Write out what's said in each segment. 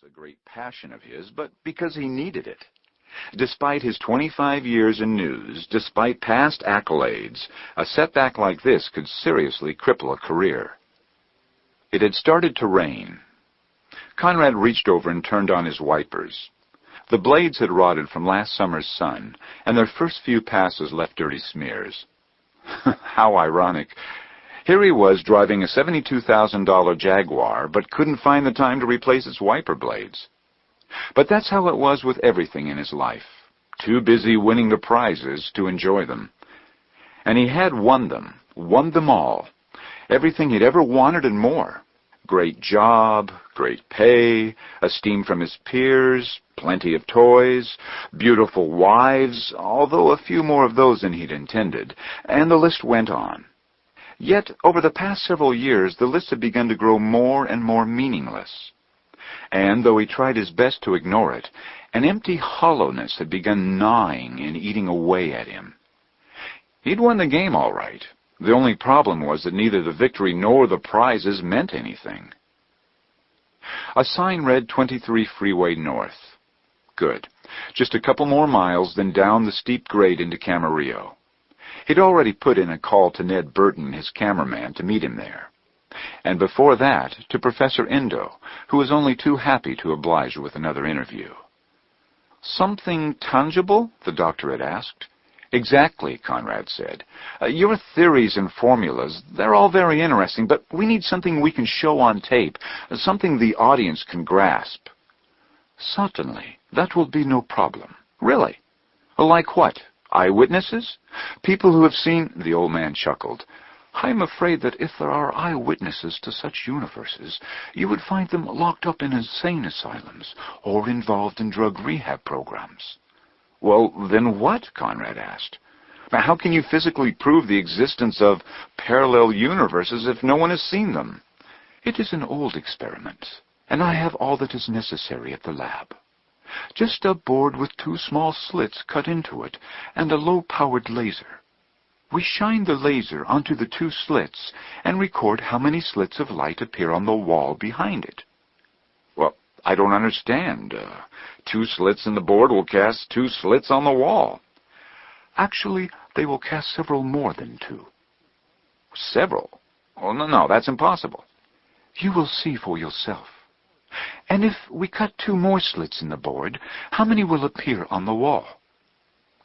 was a great passion of his, but because he needed it. Despite his 25 years in news, despite past accolades, a setback like this could seriously cripple a career. It had started to rain. Conrad reached over and turned on his wipers. The blades had rotted from last summer's sun, and their first few passes left dirty smears. How ironic. Here he was driving a $72,000 Jaguar, but couldn't find the time to replace its wiper blades. But that's how it was with everything in his life. Too busy winning the prizes to enjoy them. And he had won them all. Everything he'd ever wanted and more. Great job, great pay, esteem from his peers, plenty of toys, beautiful wives, although a few more of those than he'd intended, and the list went on. Yet, over the past several years, the list had begun to grow more and more meaningless. And, though he tried his best to ignore it, an empty hollowness had begun gnawing and eating away at him. He'd won the game all right. The only problem was that neither the victory nor the prizes meant anything. A sign read 23 Freeway North. Good. Just a couple more miles, then down the steep grade into Camarillo. He'd already put in a call to Ned Burton, his cameraman, to meet him there. And before that, to Professor Endo, who was only too happy to oblige with another interview. Something tangible? The doctor had asked. Exactly, Conrad said. Your theories and formulas, they're all very interesting, but we need something we can show on tape, something the audience can grasp. Certainly, that will be no problem. Really? Like what? Eyewitnesses? People who have seen... The old man chuckled. I'm afraid that if there are eyewitnesses to such universes, you would find them locked up in insane asylums or involved in drug rehab programs. Well, then what? Conrad asked. How can you physically prove the existence of parallel universes if no one has seen them? It is an old experiment, and I have all that is necessary at the lab. Just a board with 2 small slits cut into it and a low-powered laser. We shine the laser onto the 2 slits and record how many slits of light appear on the wall behind it. Well, I don't understand. 2 slits in the board will cast 2 slits on the wall. Actually, they will cast several more than 2. Several? Oh, no, that's impossible. You will see for yourself. And if we cut 2 more slits in the board, how many will appear on the wall?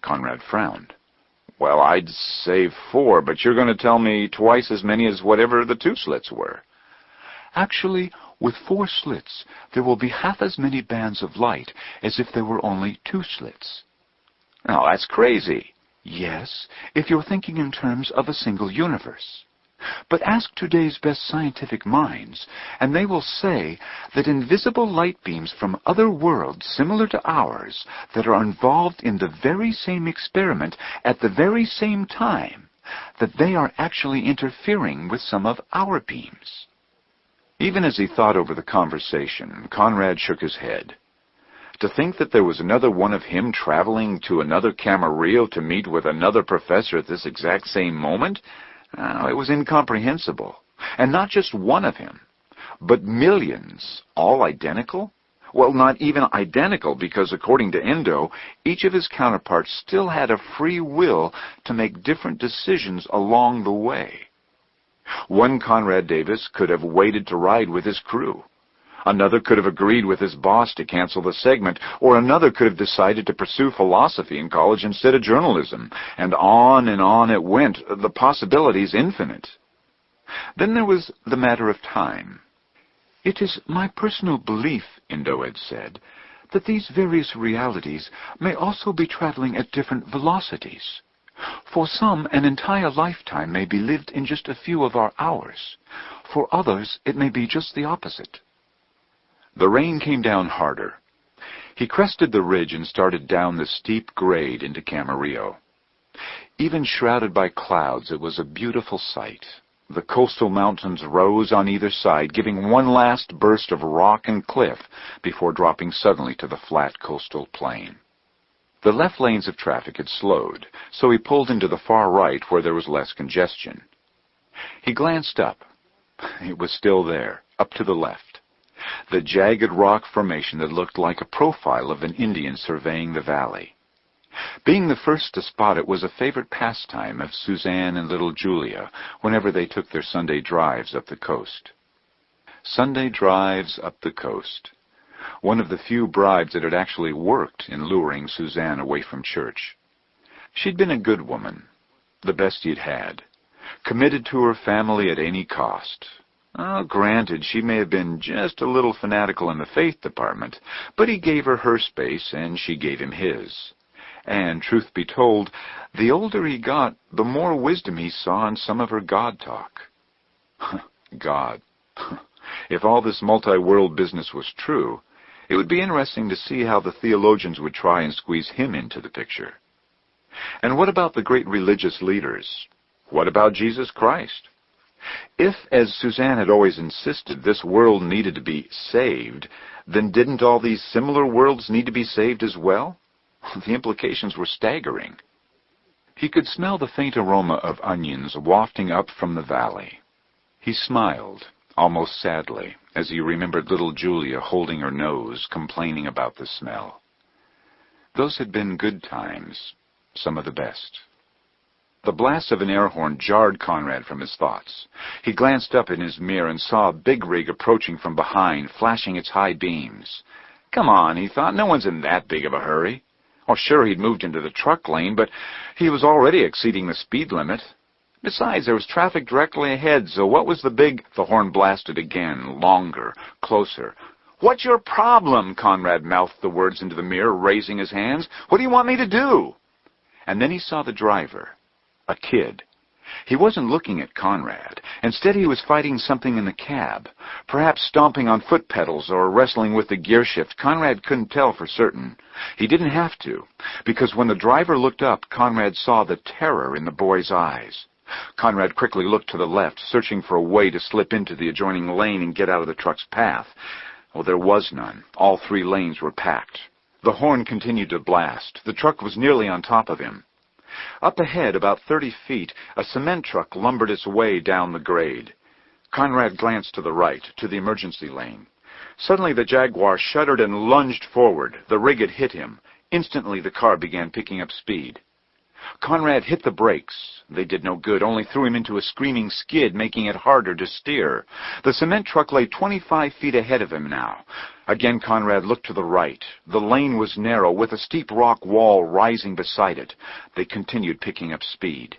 Conrad frowned. Well, I'd say 4, but you're going to tell me twice as many as whatever the 2 slits were. Actually, with 4 slits, there will be half as many bands of light as if there were only 2 slits. Oh, that's crazy. Yes, if you're thinking in terms of a single universe. But ask today's best scientific minds, and they will say that invisible light beams from other worlds similar to ours that are involved in the very same experiment at the very same time, that they are actually interfering with some of our beams. Even as he thought over the conversation, Conrad shook his head. To think that there was another one of him traveling to another Camarillo to meet with another professor at this exact same moment, it was incomprehensible. And not just one of him, but millions, all identical? Well, not even identical, because according to Endo, each of his counterparts still had a free will to make different decisions along the way. One Conrad Davis could have waited to ride with his crew. Another could have agreed with his boss to cancel the segment, or another could have decided to pursue philosophy in college instead of journalism, and on it went, the possibilities infinite. Then there was the matter of time. It is my personal belief, Endo had said, that these various realities may also be traveling at different velocities. For some, an entire lifetime may be lived in just a few of our hours. For others, it may be just the opposite. The rain came down harder. He crested the ridge and started down the steep grade into Camarillo. Even shrouded by clouds, it was a beautiful sight. The coastal mountains rose on either side, giving one last burst of rock and cliff before dropping suddenly to the flat coastal plain. The left lanes of traffic had slowed, so he pulled into the far right where there was less congestion. He glanced up. It was still there, up to the left. the jagged rock formation that looked like a profile of an Indian surveying the valley. Being the first to spot it was a favorite pastime of Suzanne and little Julia whenever they took their Sunday drives up the coast. Sunday drives up the coast. One of the few bribes that had actually worked in luring Suzanne away from church. She'd been a good woman, the best he'd had, committed to her family at any cost. Granted, she may have been just a little fanatical in the faith department, but he gave her space and she gave him his. And, truth be told, the older he got, the more wisdom he saw in some of her God talk. God. If all this multi-world business was true, it would be interesting to see how the theologians would try and squeeze him into the picture. And what about the great religious leaders? What about Jesus Christ? If, as Suzanne had always insisted, this world needed to be saved, then didn't all these similar worlds need to be saved as well? The implications were staggering. He could smell the faint aroma of onions wafting up from the valley. He smiled, almost sadly, as he remembered little Julia holding her nose, complaining about the smell. Those had been good times, some of the best. The blast of an air horn jarred Conrad from his thoughts. He glanced up in his mirror and saw a big rig approaching from behind, flashing its high beams. Come on, he thought, no one's in that big of a hurry. Oh, sure, he'd moved into the truck lane, but he was already exceeding the speed limit. Besides, there was traffic directly ahead, so what was the big... The horn blasted again, longer, closer. What's your problem? Conrad mouthed the words into the mirror, raising his hands. What do you want me to do? And then he saw the driver, a kid. He wasn't looking at Conrad. Instead, he was fighting something in the cab, perhaps stomping on foot pedals or wrestling with the gear shift. Conrad couldn't tell for certain. He didn't have to, because when the driver looked up, Conrad saw the terror in the boy's eyes. Conrad quickly looked to the left, searching for a way to slip into the adjoining lane and get out of the truck's path. Well, there was none. All three lanes were packed. The horn continued to blast. The truck was nearly on top of him. Up ahead, about 30 feet, a cement truck lumbered its way down the grade. Conrad glanced to the right, to the emergency lane. Suddenly the Jaguar shuddered and lunged forward. The rig had hit him. Instantly the car began picking up speed. Conrad hit the brakes. They did no good, only threw him into a screaming skid, making it harder to steer. The cement truck lay 25 feet ahead of him now. Again Conrad looked to the right. The lane was narrow, with a steep rock wall rising beside it. They continued picking up speed.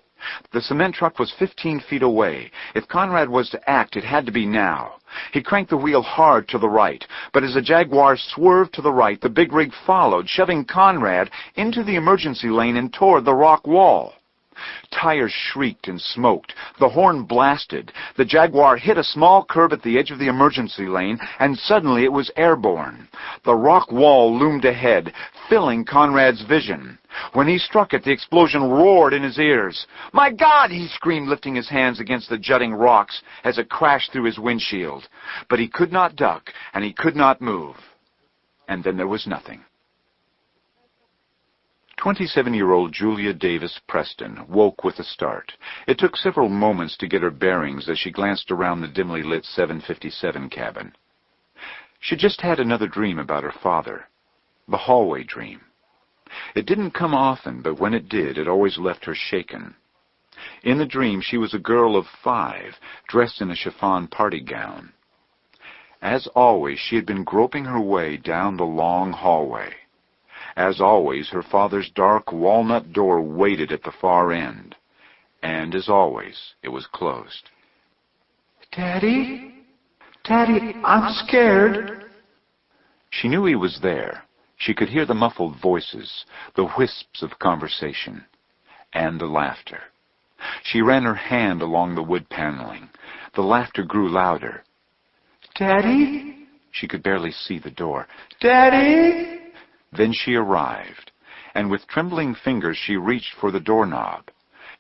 The cement truck was 15 feet away. If Conrad was to act, it had to be now. He cranked the wheel hard to the right, but as the Jaguar swerved to the right, the big rig followed, shoving Conrad into the emergency lane and toward the rock wall. Tires shrieked and smoked. The horn blasted. The Jaguar hit a small curb at the edge of the emergency lane, and suddenly it was airborne. The rock wall loomed ahead, filling Conrad's vision. When he struck it, the explosion roared in his ears. "My God!" he screamed, lifting his hands against the jutting rocks as it crashed through his windshield. But he could not duck, and he could not move. And then there was nothing. 27-year-old Julia Davis Preston woke with a start. It took several moments to get her bearings as she glanced around the dimly lit 757 cabin. She just had another dream about her father, the hallway dream. It didn't come often, but when it did, it always left her shaken. In the dream, she was a girl of 5, dressed in a chiffon party gown. As always, she had been groping her way down the long hallway. As always, her father's dark walnut door waited at the far end. And as always, it was closed. "Daddy? Daddy, I'm scared." She knew he was there. She could hear the muffled voices, the wisps of conversation, and the laughter. She ran her hand along the wood paneling. The laughter grew louder. "Daddy?" She could barely see the door. "Daddy?" Then she arrived, and with trembling fingers she reached for the doorknob.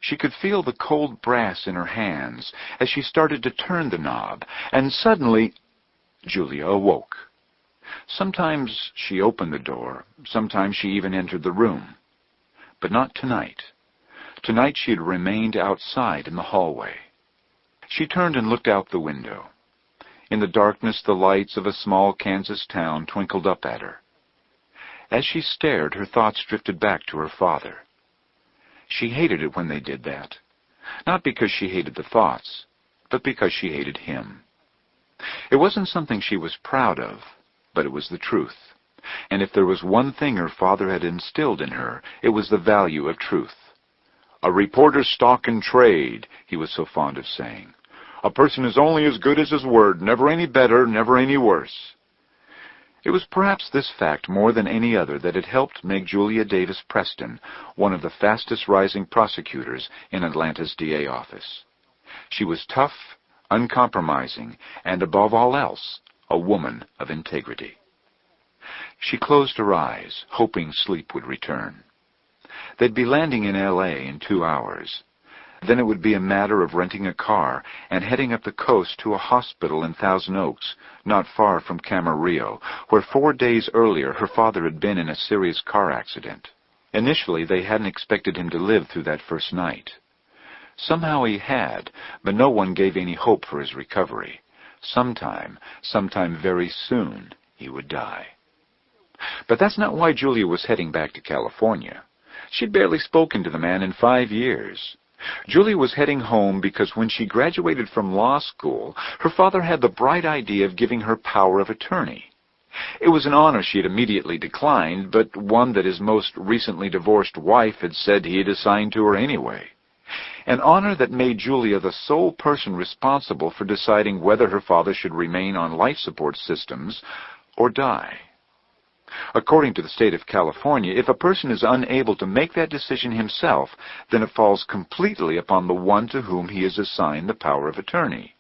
She could feel the cold brass in her hands as she started to turn the knob, and suddenly Julia awoke. Sometimes she opened the door, sometimes she even entered the room. But not tonight. Tonight she had remained outside in the hallway. She turned and looked out the window. In the darkness, the lights of a small Kansas town twinkled up at her. As she stared, her thoughts drifted back to her father. She hated it when they did that. Not because she hated the thoughts, but because she hated him. It wasn't something she was proud of, but it was the truth. And if there was one thing her father had instilled in her, it was the value of truth. "A reporter's stock in trade," he was so fond of saying. "A person is only as good as his word, never any better, never any worse." It was perhaps this fact more than any other that had helped make Julia Davis Preston one of the fastest-rising prosecutors in Atlanta's DA office. She was tough, uncompromising, and above all else, a woman of integrity. She closed her eyes, hoping sleep would return. They'd be landing in L.A. in 2 hours. Then it would be a matter of renting a car and heading up the coast to a hospital in Thousand Oaks, not far from Camarillo, where 4 days earlier her father had been in a serious car accident. Initially, they hadn't expected him to live through that first night. Somehow he had, but no one gave any hope for his recovery. Sometime very soon, he would die. But that's not why Julia was heading back to California. She'd barely spoken to the man in 5 years. Julia was heading home because when she graduated from law school, her father had the bright idea of giving her power of attorney. It was an honor she had immediately declined, but one that his most recently divorced wife had said he had assigned to her anyway. An honor that made Julia the sole person responsible for deciding whether her father should remain on life support systems or die. According to the state of California, if a person is unable to make that decision himself, then it falls completely upon the one to whom he has assigned the power of attorney.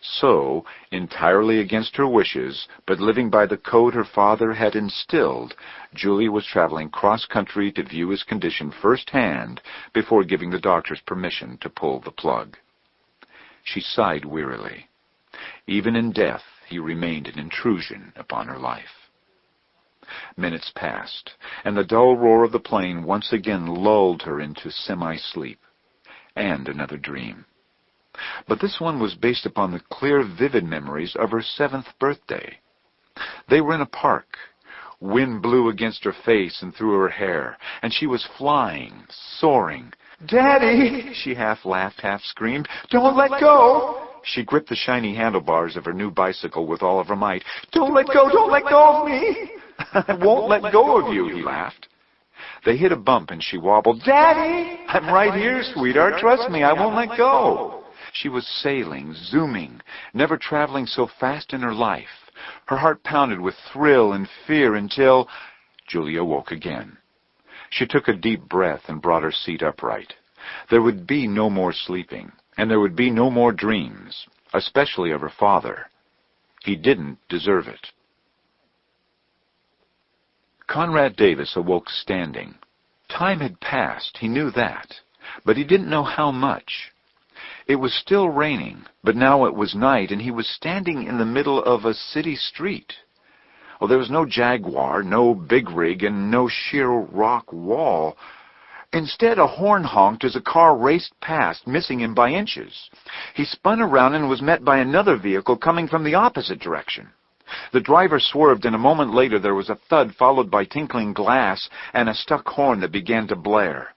So, entirely against her wishes, but living by the code her father had instilled, Julia was traveling cross-country to view his condition firsthand before giving the doctors permission to pull the plug. She sighed wearily. Even in death, he remained an intrusion upon her life. Minutes passed, and the dull roar of the plane once again lulled her into semi-sleep. And another dream. But this one was based upon the clear, vivid memories of her 7th birthday. They were in a park. Wind blew against her face and through her hair, and she was flying, soaring. "Daddy!" she half laughed, half screamed. "Don't let go!" She gripped the shiny handlebars of her new bicycle with all of her might. "Don't let go! Don't let go of me!" "I won't let go of you," he laughed. They hit a bump and she wobbled. "Daddy! I'm right here, sweetheart. Trust me, I won't let go." She was sailing, zooming, never traveling so fast in her life. Her heart pounded with thrill and fear until Julia woke again. She took a deep breath and brought her seat upright. There would be no more sleeping, and there would be no more dreams, especially of her father. He didn't deserve it. Conrad Davis awoke standing. Time had passed, he knew that, but he didn't know how much. It was still raining, but now it was night, and he was standing in the middle of a city street. There was no Jaguar, no big rig, and no sheer rock wall. Instead, a horn honked as a car raced past, missing him by inches. He spun around and was met by another vehicle coming from the opposite direction. The driver swerved, and a moment later there was a thud followed by tinkling glass and a stuck horn that began to blare.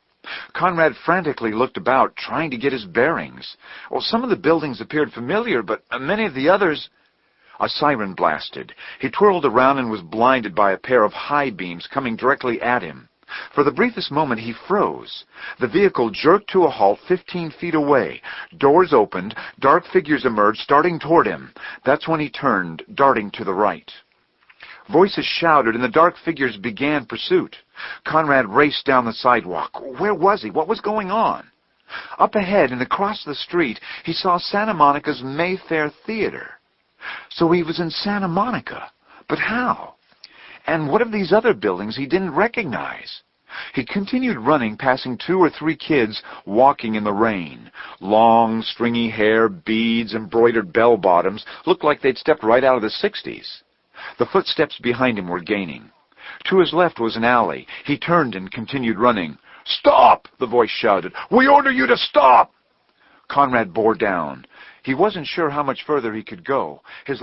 Conrad frantically looked about, trying to get his bearings. Some of the buildings appeared familiar, but many of the others... A siren blasted. He twirled around and was blinded by a pair of high beams coming directly at him. For the briefest moment, he froze. The vehicle jerked to a halt 15 feet away. Doors opened. Dark figures emerged, starting toward him. That's when he turned, darting to the right. Voices shouted, and the dark figures began pursuit. Conrad raced down the sidewalk. Where was he? What was going on? Up ahead and across the street, he saw Santa Monica's Mayfair Theater. So he was in Santa Monica. But how? And what of these other buildings he didn't recognize? He continued running, passing 2 or 3 kids walking in the rain. Long, stringy hair, beads, embroidered bell-bottoms looked like they'd stepped right out of the 60s. The footsteps behind him were gaining. To his left was an alley. He turned and continued running. "Stop!" the voice shouted. "We order you to stop!" Conrad bore down. He wasn't sure how much further he could go. His